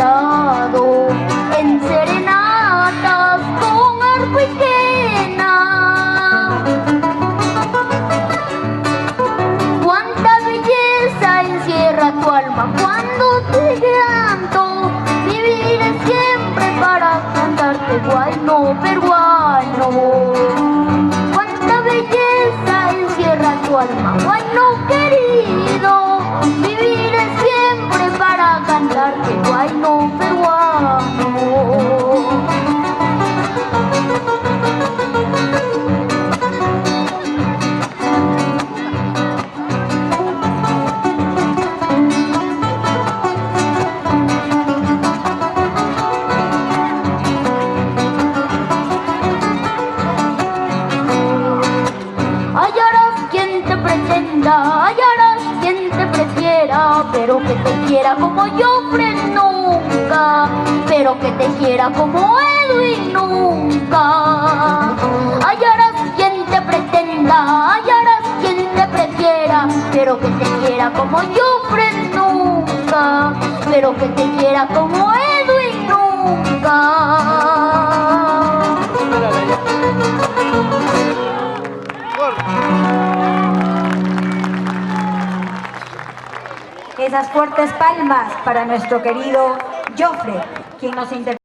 enamorado en serenatas con arco y quena. Cuánta belleza encierra tu alma cuando te canto. Viviré siempre para cantarte guayno peruano. Cuánta belleza encierra tu alma, guayno querido. Viviré siempre para cantarte guayno peruano. Hallarás quien te pretenda, hallarás quien te prefiera, pero que te quiera como Joffre nunca, pero que te quiera como Edwin nunca. Hallarás quien te pretenda, hallarás quien te prefiera, pero que te quiera como Joffre nunca, pero que te quiera como Edwin nunca. Esas fuertes palmas para nuestro querido Joffre, quien nos interpreta.